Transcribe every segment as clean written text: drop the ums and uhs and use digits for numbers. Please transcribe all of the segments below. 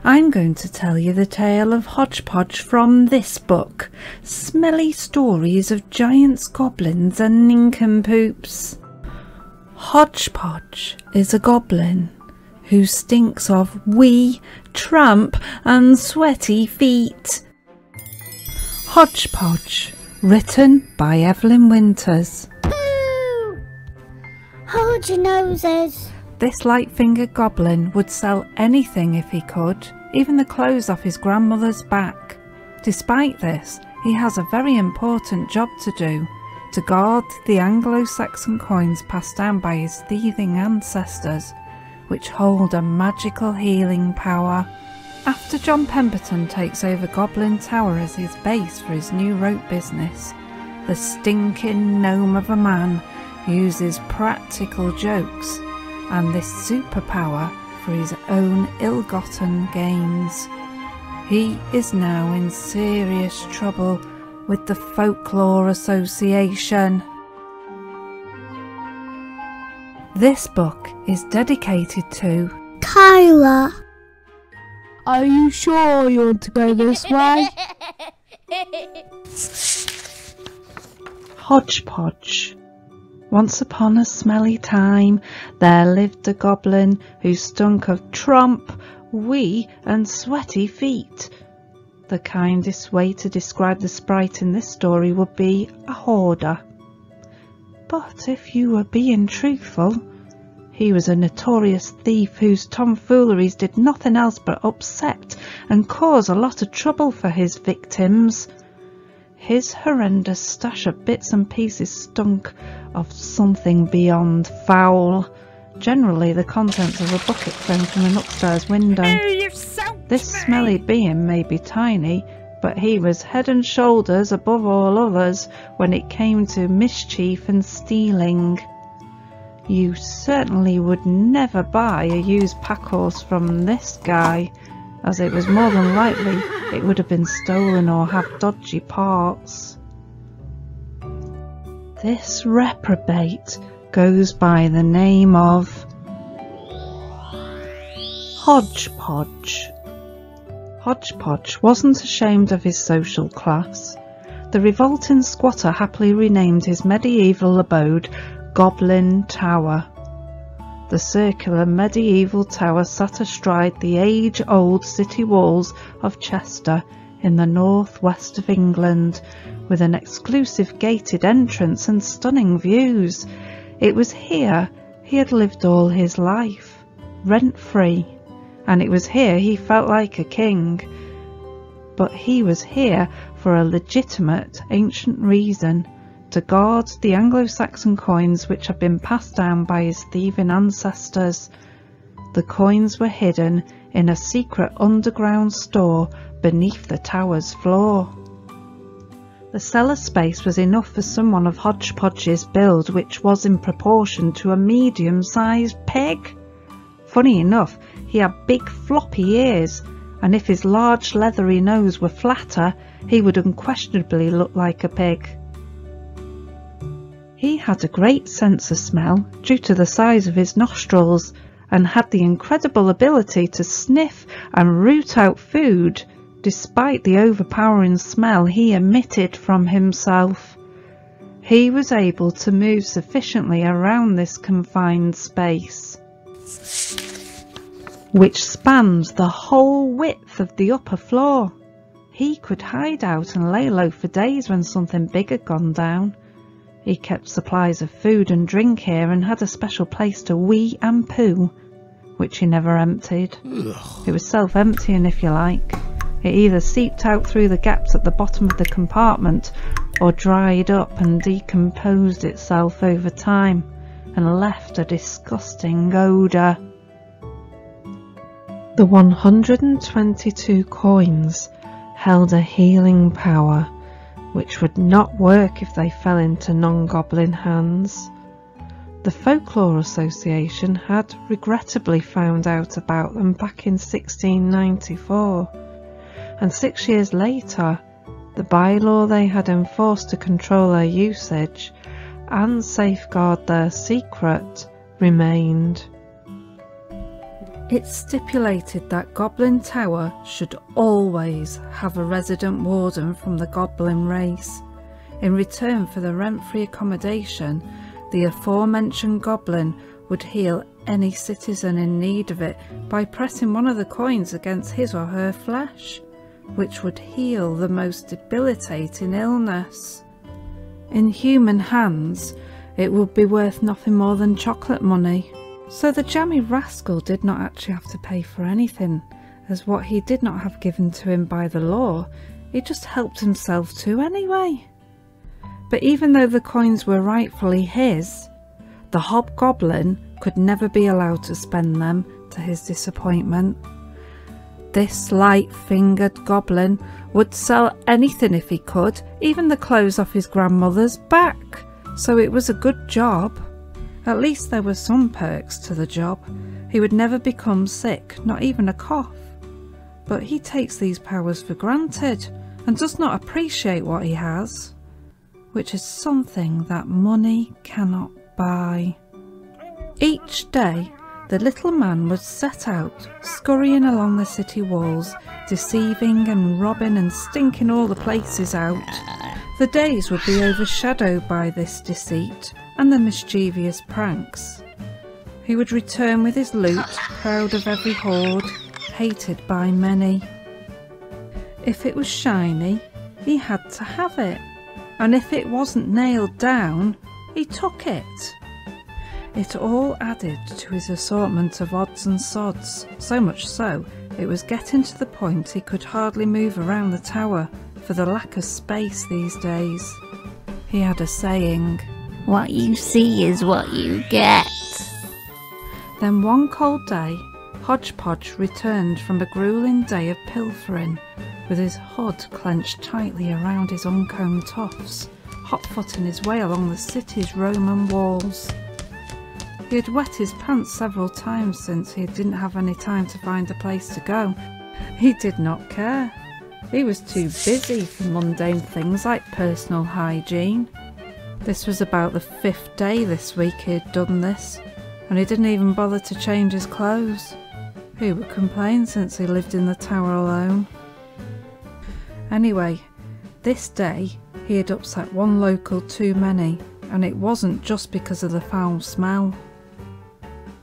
I'm going to tell you the tale of Hodgepodge from this book, Smelly Stories of Giants, Goblins and Nincompoops. Hodgepodge is a goblin who stinks of wee, tramp and sweaty feet. Hodgepodge, written by Evelyn Winters. Boo! Hold your noses. This light-fingered goblin would sell anything if he could, even the clothes off his grandmother's back. Despite this, he has a very important job to do, to guard the Anglo-Saxon coins passed down by his thieving ancestors, which hold a magical healing power. After John Pemberton takes over Goblin Tower as his base for his new rope business, the stinking gnome of a man uses practical jokes and this superpower for his own ill-gotten gains. He is now in serious trouble with the Folklore Association. This book is dedicated to Kyla. Are you sure you want to go this way? Hodgepodge. Once upon a smelly time, there lived a goblin who stunk of tromp, wee and sweaty feet. The kindest way to describe the sprite in this story would be a hoarder. But if you were being truthful, he was a notorious thief whose tomfooleries did nothing else but upset and cause a lot of trouble for his victims. His horrendous stash of bits and pieces stunk of something beyond foul, generally the contents of a bucket thrown from an upstairs window. This smelly being may be tiny, but he was head and shoulders above all others when it came to mischief and stealing. You certainly would never buy a used pack horse from this guy, as it was more than likely it would have been stolen or have dodgy parts. This reprobate goes by the name of Hodgepodge. Hodgepodge wasn't ashamed of his social class. The revolting squatter happily renamed his medieval abode Goblin Tower. The circular medieval tower sat astride the age-old city walls of Chester in the northwest of England, with an exclusive gated entrance and stunning views. It was here he had lived all his life, rent-free, and it was here he felt like a king. But he was here for a legitimate ancient reason, to guard the Anglo-Saxon coins which had been passed down by his thieving ancestors. The coins were hidden in a secret underground store beneath the tower's floor. The cellar space was enough for someone of Hodgepodge's build, which was in proportion to a medium-sized pig. Funny enough, he had big floppy ears, and if his large leathery nose were flatter, he would unquestionably look like a pig. He had a great sense of smell due to the size of his nostrils, and had the incredible ability to sniff and root out food despite the overpowering smell he emitted from himself. He was able to move sufficiently around this confined space, which spanned the whole width of the upper floor. He could hide out and lay low for days when something big had gone down. He kept supplies of food and drink here and had a special place to wee and poo, which he never emptied. It was self-emptying, if you like. It either seeped out through the gaps at the bottom of the compartment or dried up and decomposed itself over time and left a disgusting odour. The 122 coins held a healing power which would not work if they fell into non-goblin hands. The Folklore Association had regrettably found out about them back in 1694, and 6 years later, the bylaw they had enforced to control their usage and safeguard their secret remained. It stipulated that Goblin Tower should always have a resident warden from the goblin race. In return for the rent-free accommodation, the aforementioned goblin would heal any citizen in need of it by pressing one of the coins against his or her flesh, which would heal the most debilitating illness. In human hands, it would be worth nothing more than chocolate money. So the jammy rascal did not actually have to pay for anything, as what he did not have given to him by the law, he just helped himself to anyway. But even though the coins were rightfully his, the hobgoblin could never be allowed to spend them, to his disappointment. This light-fingered goblin would sell anything if he could, even the clothes off his grandmother's back, so it was a good job. At least there were some perks to the job. He would never become sick, not even a cough. But he takes these powers for granted and does not appreciate what he has, which is something that money cannot buy. Each day, the little man would set out, scurrying along the city walls, deceiving and robbing and stinking all the places out. The days would be overshadowed by this deceit and the mischievous pranks. He would return with his loot, proud of every hoard, hated by many. If it was shiny, he had to have it, and if it wasn't nailed down, he took it. It all added to his assortment of odds and sods, so much so it was getting to the point he could hardly move around the tower for the lack of space these days. He had a saying, What you see is what you get. Then one cold day, Hodgepodge returned from a gruelling day of pilfering, with his hood clenched tightly around his uncombed tufts, hot-footing his way along the city's Roman walls. He had wet his pants several times since he didn't have any time to find a place to go. He did not care. He was too busy for mundane things like personal hygiene. This was about the 5th day this week he had done this, and he didn't even bother to change his clothes. Who would complain since he lived in the tower alone? Anyway, this day he had upset one local too many, and it wasn't just because of the foul smell.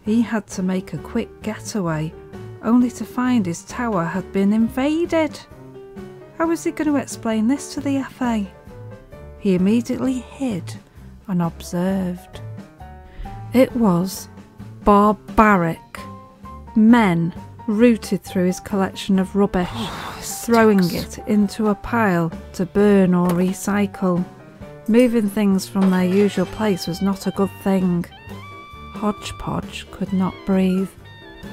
He had to make a quick getaway, only to find his tower had been invaded. How was he going to explain this to the FA? He immediately hid and observed. It was barbaric. Men rooted through his collection of rubbish, throwing it into a pile to burn or recycle. Moving things from their usual place was not a good thing. Hodgepodge could not breathe,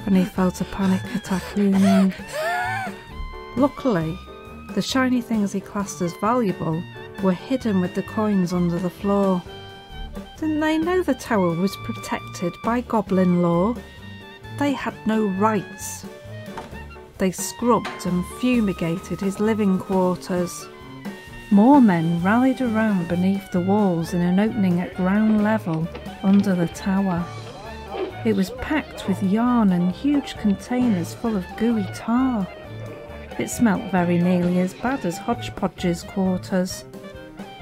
and he felt a panic attack looming. Luckily, the shiny things he classed as valuable were hidden with the coins under the floor. Didn't they know the tower was protected by goblin law? They had no rights. They scrubbed and fumigated his living quarters. More men rallied around beneath the walls in an opening at ground level under the tower. It was packed with yarn and huge containers full of gooey tar. It smelt very nearly as bad as Hodgepodge's quarters.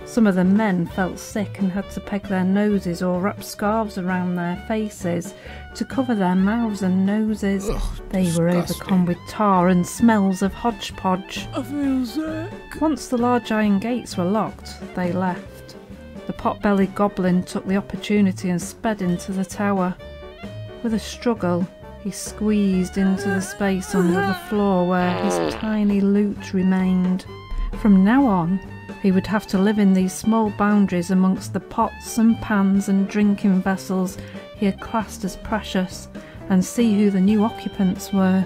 Some of the men felt sick and had to peg their noses or wrap scarves around their faces to cover their mouths and noses. They were overcome with tar and smells of Hodgepodge. I feel sick. Once the large iron gates were locked, they left. The pot-bellied goblin took the opportunity and sped into the tower. With a struggle, he squeezed into the space under the floor where his tiny loot remained. From now on, he would have to live in these small boundaries amongst the pots and pans and drinking vessels he had classed as precious, and see who the new occupants were.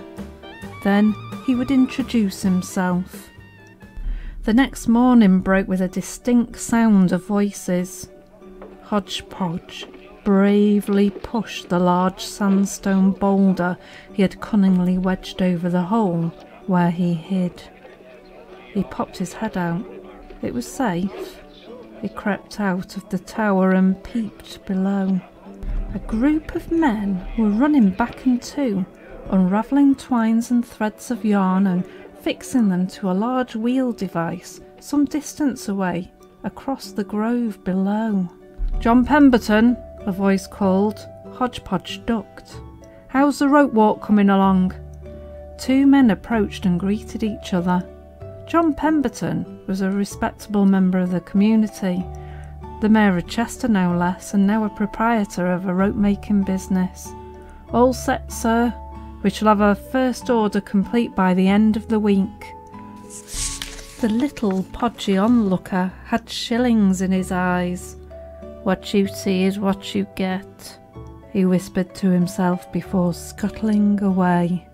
Then he would introduce himself. The next morning broke with a distinct sound of voices. Hodgepodge bravely pushed the large sandstone boulder he had cunningly wedged over the hole where he hid. He popped his head out. It was safe. He crept out of the tower and peeped below. A group of men were running back and to, unravelling twines and threads of yarn and fixing them to a large wheel device some distance away, across the grove below. "John Pemberton," a voice called. Hodgepodge ducked. "How's the rope walk coming along?" Two men approached and greeted each other. John Pemberton was a respectable member of the community, the mayor of Chester no less, and now a proprietor of a rope-making business. "All set, sir. We shall have our first order complete by the end of the week." The little podgy onlooker had shillings in his eyes. "What you see is what you get," he whispered to himself before scuttling away.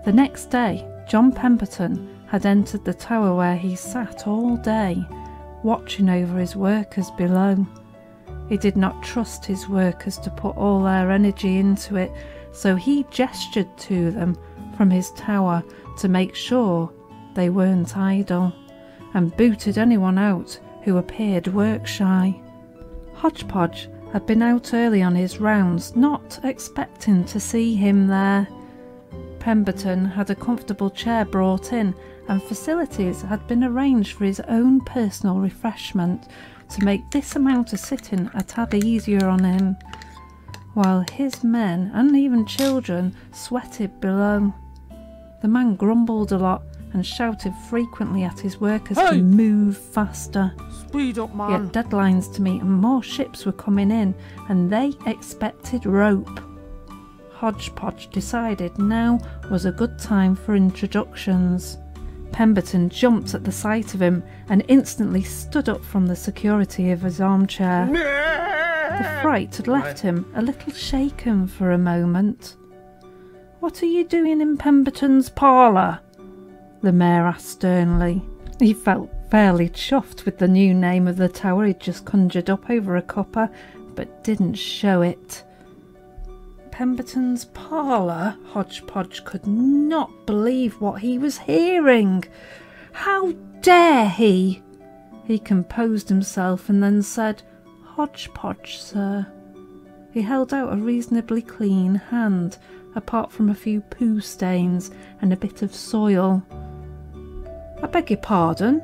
The next day, John Pemberton had entered the tower where he sat all day, watching over his workers below. He did not trust his workers to put all their energy into it, so he gestured to them from his tower to make sure they weren't idle, and booted anyone out who appeared work-shy. Hodgepodge had been out early on his rounds, not expecting to see him there. Pemberton had a comfortable chair brought in, and facilities had been arranged for his own personal refreshment to make this amount of sitting a tad easier on him, while his men and even children sweated below. The man grumbled a lot and shouted frequently at his workers to move faster. Speed up, man. He had deadlines to meet and more ships were coming in, and they expected rope. Hodgepodge decided now was a good time for introductions. Pemberton jumped at the sight of him and instantly stood up from the security of his armchair. The fright had left him a little shaken for a moment. "What are you doing in Pemberton's parlour?" the mayor asked sternly. He felt fairly chuffed with the new name of the tower he'd just conjured up over a cuppa, but didn't show it. Pemberton's parlour? Hodgepodge could not believe what he was hearing. How dare he? He composed himself and then said, "Hodgepodge, sir." He held out a reasonably clean hand, apart from a few poo stains and a bit of soil. "I beg your pardon?"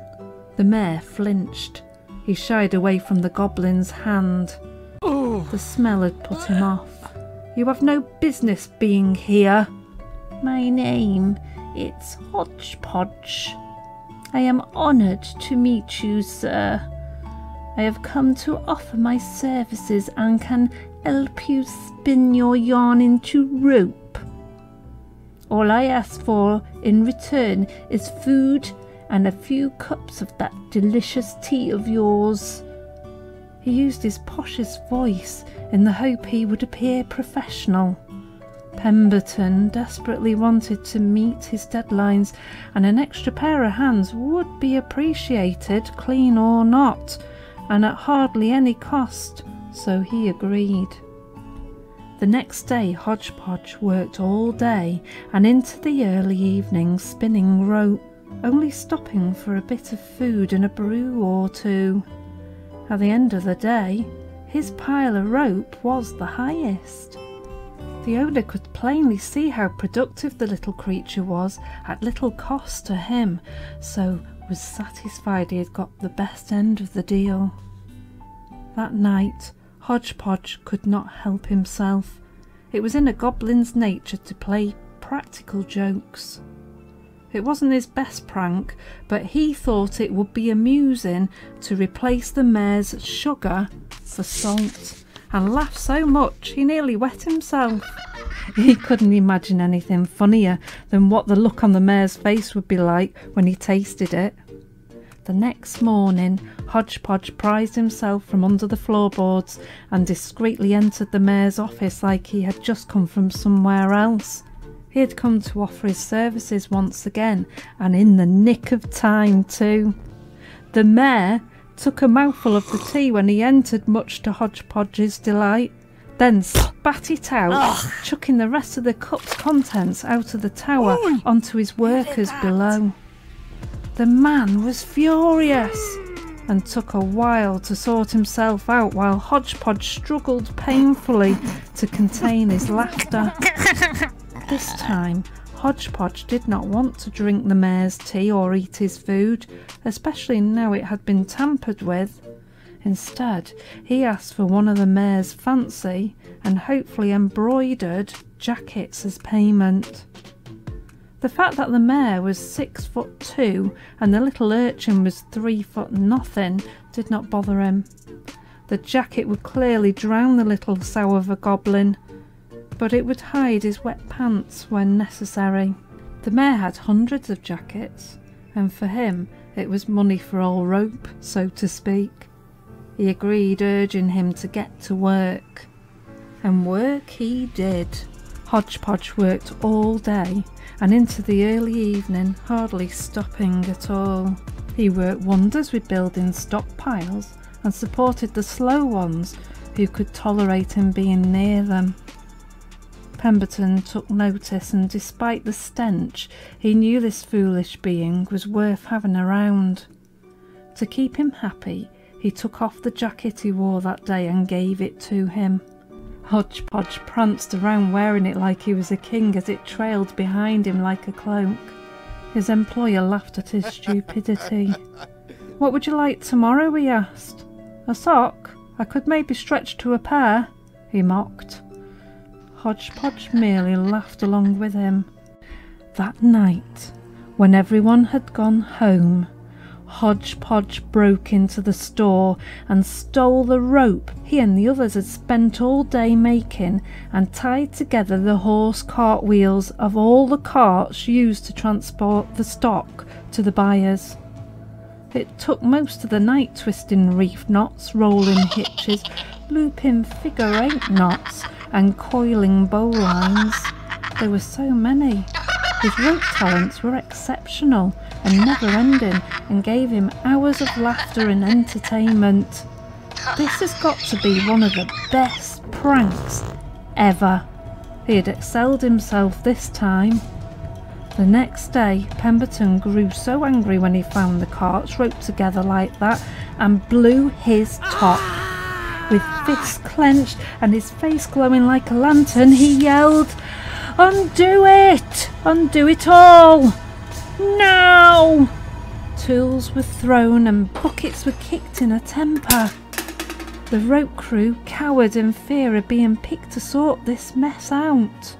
The mayor flinched. He shied away from the goblin's hand. The smell had put him off. "You have no business being here." My name, it's Hodgepodge. I am honoured to meet you, sir. I have come to offer my services and can help you spin your yarn into rope. All I ask for in return is food and a few cups of that delicious tea of yours. He used his poshest voice in the hope he would appear professional. Pemberton desperately wanted to meet his deadlines, and an extra pair of hands would be appreciated, clean or not, and at hardly any cost, so he agreed. The next day Hodgepodge worked all day and into the early evening spinning rope, only stopping for a bit of food and a brew or two. At the end of the day, his pile of rope was the highest. The owner could plainly see how productive the little creature was at little cost to him, so was satisfied he had got the best end of the deal. That night, Hodgepodge could not help himself. It was in a goblin's nature to play practical jokes. It wasn't his best prank, but he thought it would be amusing to replace the mare's sugar for salt, and laughed so much he nearly wet himself. He couldn't imagine anything funnier than what the look on the mare's face would be like when he tasted it. The next morning, Hodgepodge prized himself from under the floorboards and discreetly entered the mayor's office like he had just come from somewhere else. He had come to offer his services once again, and in the nick of time too. The mayor took a mouthful of the tea when he entered, much to Hodgepodge's delight, then spat it out, chucking the rest of the cup's contents out of the tower onto his workers below. The man was furious and took a while to sort himself out, while Hodgepodge struggled painfully to contain his laughter. This time, Hodgepodge did not want to drink the mare's tea or eat his food, especially now it had been tampered with. Instead, he asked for one of the mare's fancy and hopefully embroidered jackets as payment. The fact that the mare was 6'2" and the little urchin was 3 foot nothing did not bother him. The jacket would clearly drown the little sow of a goblin, but it would hide his wet pants when necessary. The mayor had hundreds of jackets, and for him it was money for all rope, so to speak. He agreed, urging him to get to work. And work he did. Hodgepodge worked all day and into the early evening, hardly stopping at all. He worked wonders with building stockpiles and supported the slow ones who could tolerate him being near them. Pemberton took notice, and despite the stench, he knew this foolish being was worth having around. To keep him happy, he took off the jacket he wore that day and gave it to him. Hodgepodge pranced around wearing it like he was a king as it trailed behind him like a cloak. His employer laughed at his stupidity. "What would you like tomorrow?" he asked. "A sock? I could maybe stretch to a pair," he mocked. Hodgepodge merely laughed along with him. That night, when everyone had gone home, Hodgepodge broke into the store and stole the rope he and the others had spent all day making, and tied together the horse cart wheels of all the carts used to transport the stock to the buyers. It took most of the night twisting reef knots, rolling hitches, looping figure-8 knots and coiling bowlines. There were so many. His rope talents were exceptional and never-ending, and gave him hours of laughter and entertainment. This has got to be one of the best pranks ever. He had excelled himself this time. The next day, Pemberton grew so angry when he found the carts roped together like that, and blew his top. With fists clenched and his face glowing like a lantern, he yelled, "Undo it! Undo it all! Now!" Tools were thrown and buckets were kicked in a temper. The rope crew cowered in fear of being picked to sort this mess out.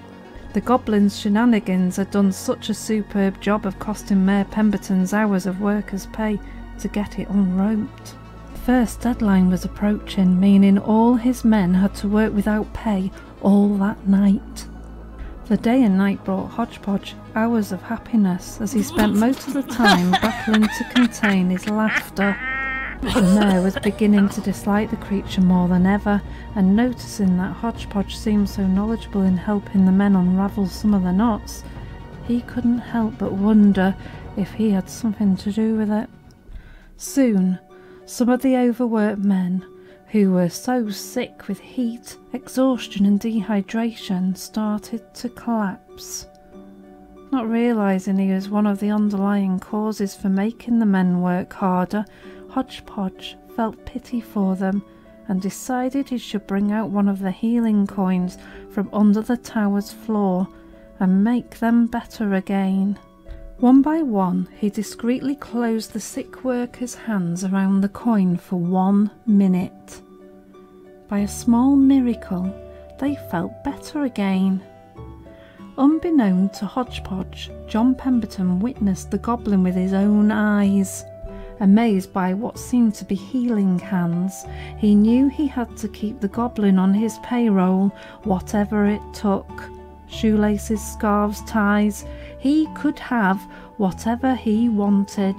The goblins' shenanigans had done such a superb job of costing Mayor Pemberton's hours of workers' pay to get it unroped. The first deadline was approaching, meaning all his men had to work without pay all that night. The day and night brought Hodgepodge hours of happiness, as he spent most of the time battling to contain his laughter. The mayor was beginning to dislike the creature more than ever, and noticing that Hodgepodge seemed so knowledgeable in helping the men unravel some of the knots, he couldn't help but wonder if he had something to do with it. Soon, some of the overworked men, who were so sick with heat, exhaustion and dehydration, started to collapse. Not realising he was one of the underlying causes for making the men work harder, Hodgepodge felt pity for them and decided he should bring out one of the healing coins from under the tower's floor and make them better again. One by one, he discreetly closed the sick workers' hands around the coin for 1 minute. By a small miracle, they felt better again. Unbeknown to Hodgepodge, John Pemberton witnessed the goblin with his own eyes. Amazed by what seemed to be healing hands, he knew he had to keep the goblin on his payroll, whatever it took. Shoelaces, scarves, ties, he could have whatever he wanted.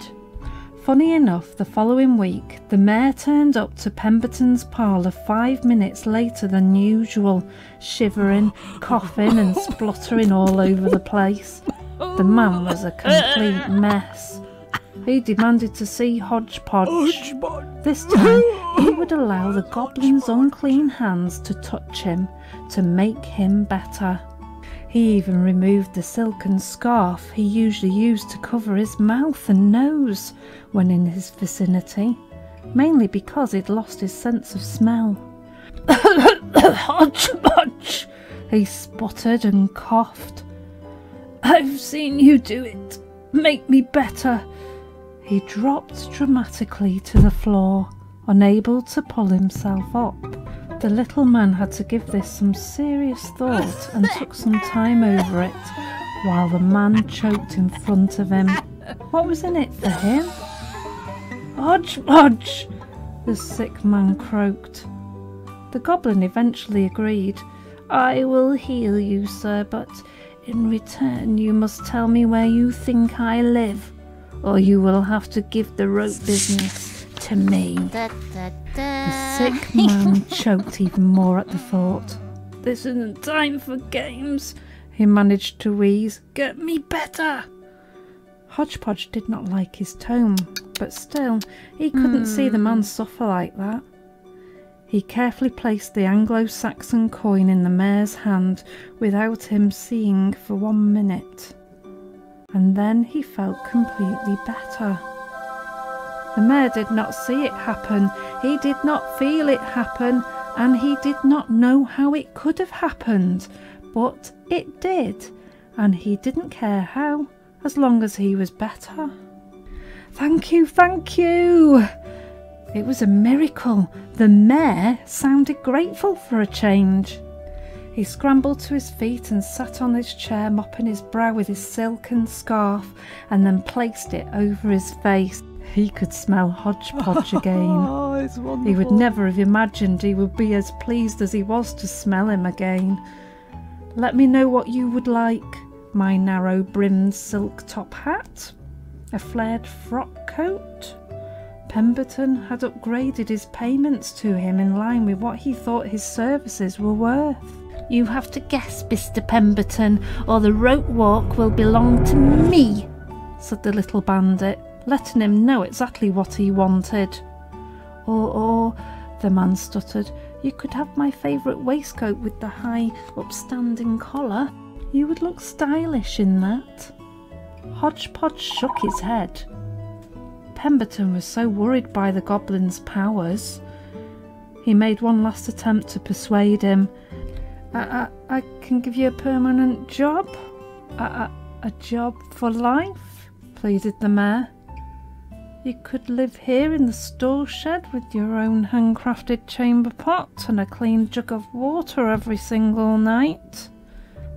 Funny enough, the following week, the mayor turned up to Pemberton's parlour 5 minutes later than usual, shivering, coughing and spluttering all over the place. The man was a complete mess. He demanded to see Hodgepodge. This time, he would allow the goblin's unclean hands to touch him, to make him better. He even removed the silken scarf he usually used to cover his mouth and nose when in his vicinity, mainly because he'd lost his sense of smell. "Hodgepodge," he sputtered and coughed. I've seen you do it. Make me better. He dropped dramatically to the floor, unable to pull himself up. The little man had to give this some serious thought and took some time over it, while the man choked in front of him. What was in it for him? Hodgepodge! The sick man croaked. The goblin eventually agreed. I will heal you, sir, but in return you must tell me where you think I live, or you will have to give the rope business to me. The sick man choked even more at the thought. This isn't time for games, he managed to wheeze. Get me better. Hodgepodge did not like his tone, but still, he couldn't see the man suffer like that. He carefully placed the Anglo-Saxon coin in the mare's hand without him seeing for 1 minute, and then he felt completely better. The mare did not see it happen, he did not feel it happen, and he did not know how it could have happened, but it did, and he didn't care how, as long as he was better. Thank you, thank you! It was a miracle. The mare sounded grateful for a change. He scrambled to his feet and sat on his chair, mopping his brow with his silken scarf, and then placed it over his face. He could smell Hodgepodge again. Oh, it's wonderful. He would never have imagined he would be as pleased as he was to smell him again. Let me know what you would like. My narrow-brimmed silk top hat? A flared frock coat? Pemberton had upgraded his payments to him in line with what he thought his services were worth. You have to guess, Mr. Pemberton, or the rope walk will belong to me, said the little bandit, letting him know exactly what he wanted. Or, the man stuttered, you could have my favourite waistcoat with the high, upstanding collar. You would look stylish in that. Hodgepodge shook his head. Pemberton was so worried by the goblin's powers. He made one last attempt to persuade him. I can give you a permanent job? A job for life? Pleaded the mayor. You could live here in the store shed with your own handcrafted chamber pot and a clean jug of water every single night.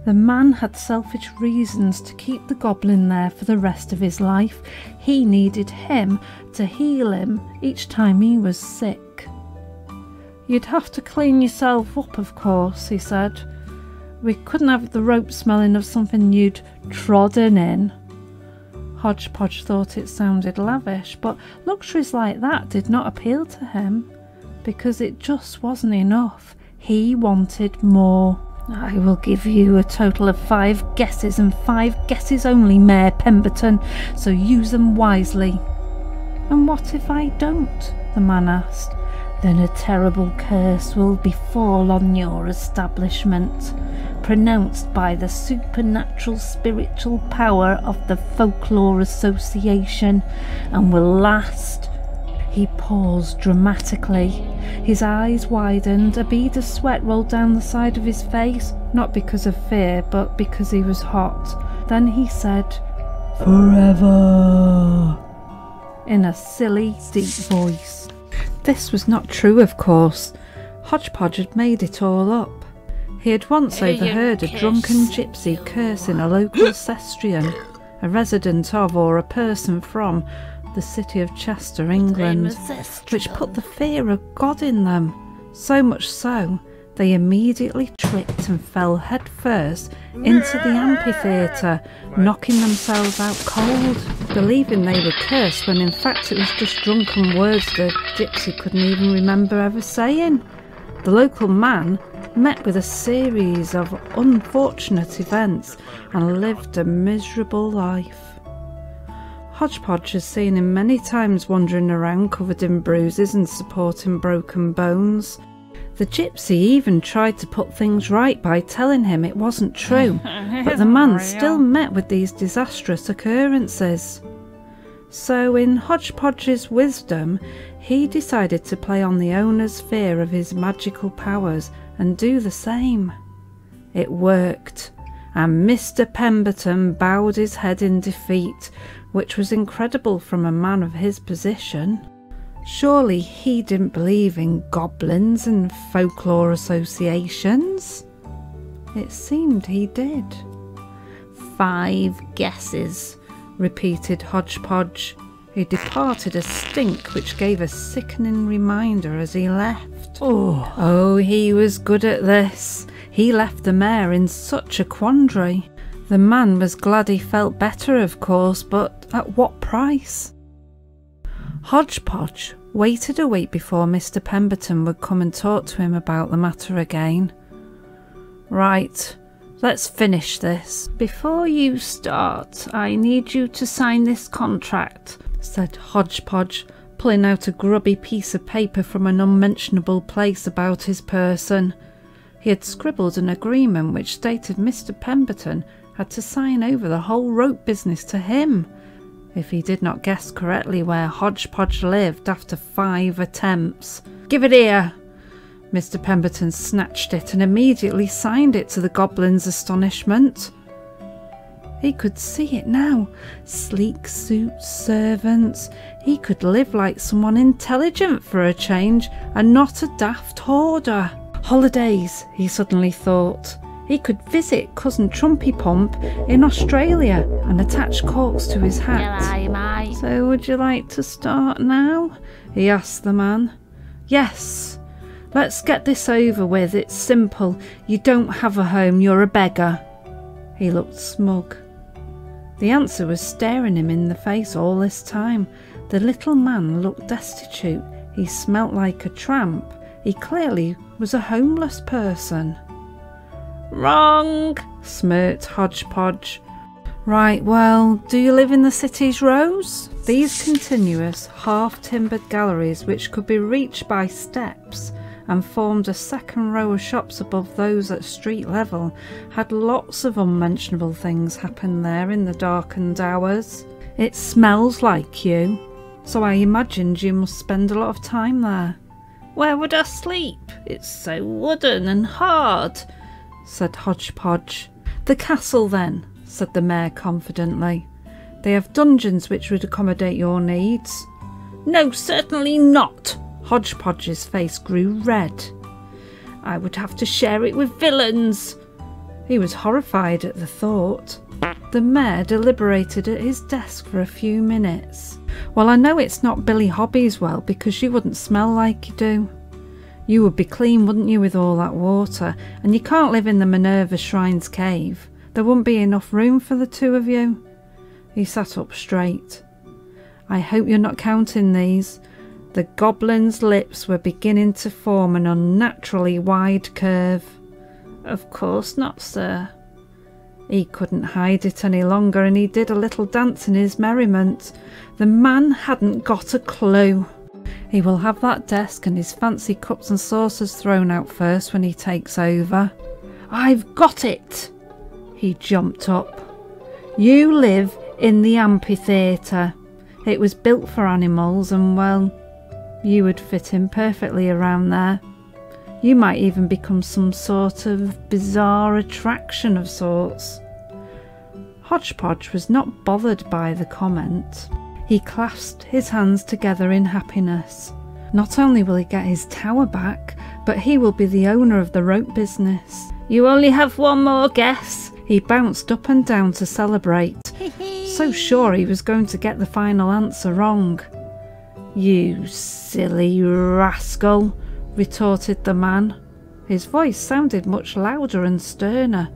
The man had selfish reasons to keep the goblin there for the rest of his life. He needed him to heal him each time he was sick. You'd have to clean yourself up, of course, he said. We couldn't have the rope smelling of something you'd trodden in. Hodgepodge thought it sounded lavish, but luxuries like that did not appeal to him, because it just wasn't enough. He wanted more. I will give you a total of 5 guesses, and 5 guesses only, Mayor Pemberton, so use them wisely. And what if I don't? The man asked. Then a terrible curse will befall on your establishment, pronounced by the supernatural spiritual power of the Folklore Association, and will last. He paused dramatically. His eyes widened, a bead of sweat rolled down the side of his face, not because of fear, but because he was hot. Then he said, "Forever," in a silly, deep voice. This was not true, of course. Hodgepodge had made it all up. He had once overheard a drunken gypsy cursing a local cestrian, a resident of or a person from the city of Chester, England, which put the fear of God in them, so much so they immediately tripped and fell headfirst into the amphitheatre, knocking themselves out cold, believing they were cursed when in fact it was just drunken words the gypsy couldn't even remember ever saying. The local man met with a series of unfortunate events and lived a miserable life. Hodgepodge has seen him many times wandering around covered in bruises and supporting broken bones. The gypsy even tried to put things right by telling him it wasn't true, but the man still met with these disastrous occurrences. So in Hodgepodge's wisdom, he decided to play on the owner's fear of his magical powers and do the same. It worked, and Mr. Pemberton bowed his head in defeat, which was incredible from a man of his position. Surely he didn't believe in goblins and folklore associations. It seemed he did. 5 guesses, repeated Hodgepodge. He departed a stink which gave a sickening reminder as he left. Oh, he was good at this. He left the mayor in such a quandary. The man was glad he felt better, of course, but at what price? Hodgepodge waited a week before Mr. Pemberton would come and talk to him about the matter again. Right, let's finish this. Before you start, I need you to sign this contract, said Hodgepodge, pulling out a grubby piece of paper from an unmentionable place about his person. He had scribbled an agreement which stated Mr. Pemberton had to sign over the whole rope business to him, if he did not guess correctly where Hodgepodge lived after 5 attempts. Give it here! Mr. Pemberton snatched it and immediately signed it to the goblin's astonishment. He could see it now. Sleek suits, servants. He could live like someone intelligent for a change and not a daft hoarder. Holidays, he suddenly thought. He could visit Cousin Trumpy Pump in Australia and attach corks to his hat. So would you like to start now? He asked the man. Yes. Let's get this over with. It's simple. You don't have a home, you're a beggar. He looked smug. The answer was staring him in the face all this time. The little man looked destitute. He smelt like a tramp. He clearly was a homeless person. Wrong, smirked Hodgepodge. Right, well, do you live in the city's rows? These continuous, half-timbered galleries, which could be reached by steps and formed a second row of shops above those at street level, had lots of unmentionable things happen there in the darkened hours. It smells like you, so I imagined you must spend a lot of time there. Where would I sleep? It's so wooden and hard, said Hodgepodge. The castle then, said the mayor confidently. They have dungeons which would accommodate your needs. No, certainly not. Hodgepodge's face grew red. I would have to share it with villains. He was horrified at the thought. The mayor deliberated at his desk for a few minutes. Well, I know it's not Billy Hobby's well, because you wouldn't smell like you do. You would be clean, wouldn't you, with all that water? And you can't live in the Minerva Shrine's cave. There wouldn't be enough room for the 2 of you. He sat up straight. I hope you're not counting these. The goblin's lips were beginning to form an unnaturally wide curve. Of course not, sir. He couldn't hide it any longer, and he did a little dance in his merriment. The man hadn't got a clue. He will have that desk and his fancy cups and saucers thrown out first when he takes over. I've got it! He jumped up. You live in the amphitheatre. It was built for animals and, well, you would fit in perfectly around there. You might even become some sort of bizarre attraction of sorts. Hodgepodge was not bothered by the comment. He clasped his hands together in happiness. Not only will he get his tower back, but he will be the owner of the rope business. You only have one more guess. He bounced up and down to celebrate, so sure he was going to get the final answer wrong. You silly rascal, retorted the man. His voice sounded much louder and sterner.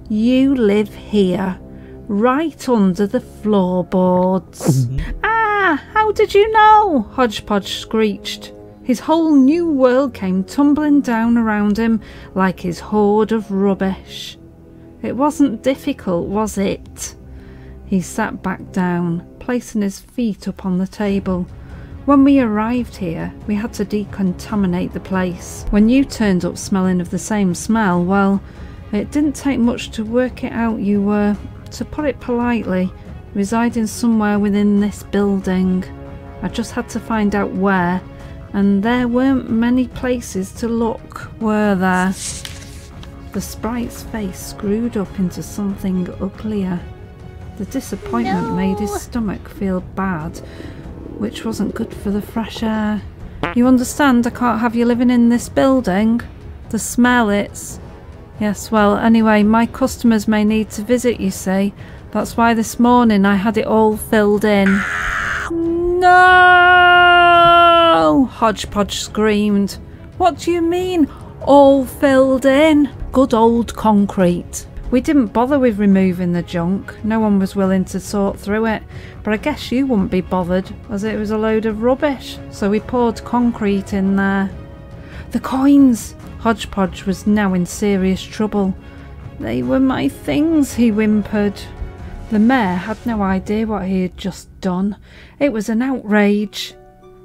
You live here, right under the floorboards. Ah, how did you know? Hodgepodge screeched. His whole new world came tumbling down around him like his hoard of rubbish. It wasn't difficult, was it? He sat back down, placing his feet up on the table. When we arrived here, we had to decontaminate the place. When you turned up smelling of the same smell, well, it didn't take much to work it out you were, to put it politely, residing somewhere within this building. I just had to find out where, and there weren't many places to look, were there? The sprite's face screwed up into something uglier. The disappointment made his stomach feel bad, which wasn't good for the fresh air. You understand I can't have you living in this building? The smell, it's... Yes, well, anyway, my customers may need to visit, you see. That's why this morning I had it all filled in. No! Hodgepodge screamed. What do you mean, all filled in? Good old concrete. We didn't bother with removing the junk. No one was willing to sort through it. But I guess you wouldn't be bothered, as it was a load of rubbish. So we poured concrete in there. The coins! Hodgepodge was now in serious trouble. They were my things, he whimpered. The mayor had no idea what he had just done. It was an outrage.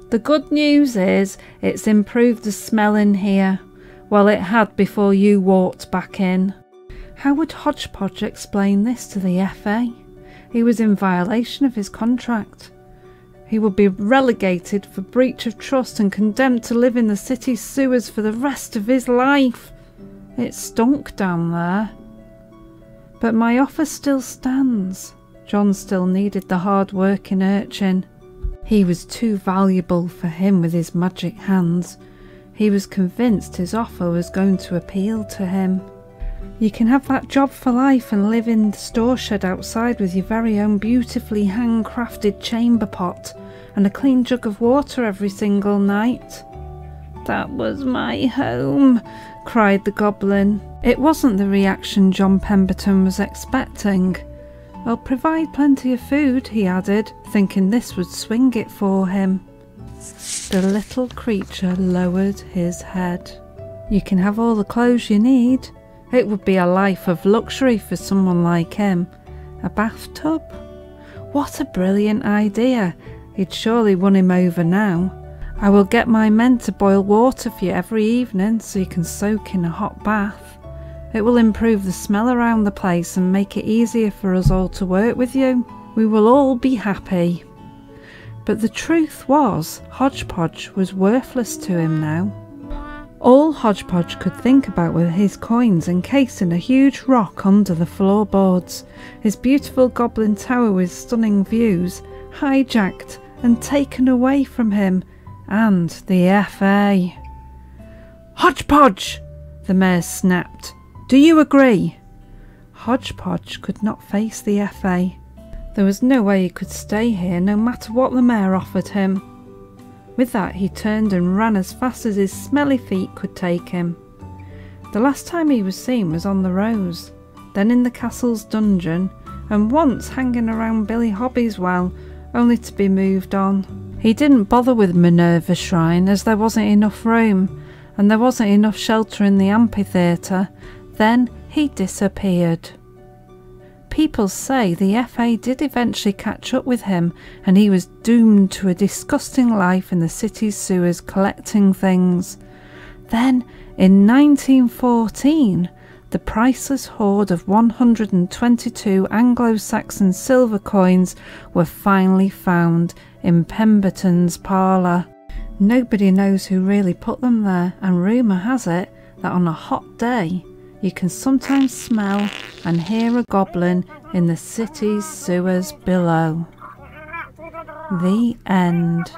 The good news is it's improved the smell in here. Well, it had before you walked back in. How would Hodgepodge explain this to the FA? He was in violation of his contract. He would be relegated for breach of trust and condemned to live in the city's sewers for the rest of his life. It stunk down there. But my offer still stands. John still needed the hard-working urchin. He was too valuable for him with his magic hands. He was convinced his offer was going to appeal to him. You can have that job for life and live in the store shed outside with your very own beautifully handcrafted chamber pot and a clean jug of water every single night. That was my home, cried the goblin. It wasn't the reaction John Pemberton was expecting. I'll provide plenty of food, he added, thinking this would swing it for him. The little creature lowered his head. You can have all the clothes you need. It would be a life of luxury for someone like him. A bathtub? What a brilliant idea. He'd surely won him over now. I will get my men to boil water for you every evening so you can soak in a hot bath. It will improve the smell around the place and make it easier for us all to work with you. We will all be happy. But the truth was, Hodgepodge was worthless to him now. All Hodgepodge could think about were his coins encased in a huge rock under the floorboards, his beautiful Goblin Tower with stunning views, hijacked and taken away from him, and the FA. Hodgepodge! The mayor snapped. Do you agree? Hodgepodge could not face the FA. There was no way he could stay here no matter what the mayor offered him. With that he turned and ran as fast as his smelly feet could take him. The last time he was seen was on the Rose, then in the castle's dungeon, and once hanging around Billy Hobby's well, only to be moved on. He didn't bother with Minerva's shrine as there wasn't enough room, and there wasn't enough shelter in the amphitheatre. Then he disappeared. People say the FA did eventually catch up with him and he was doomed to a disgusting life in the city's sewers collecting things. Then, in 1914, the priceless hoard of 122 Anglo-Saxon silver coins were finally found in Pemberton's parlour. Nobody knows who really put them there, and rumour has it that on a hot day you can sometimes smell and hear a goblin in the city's sewers below. The end.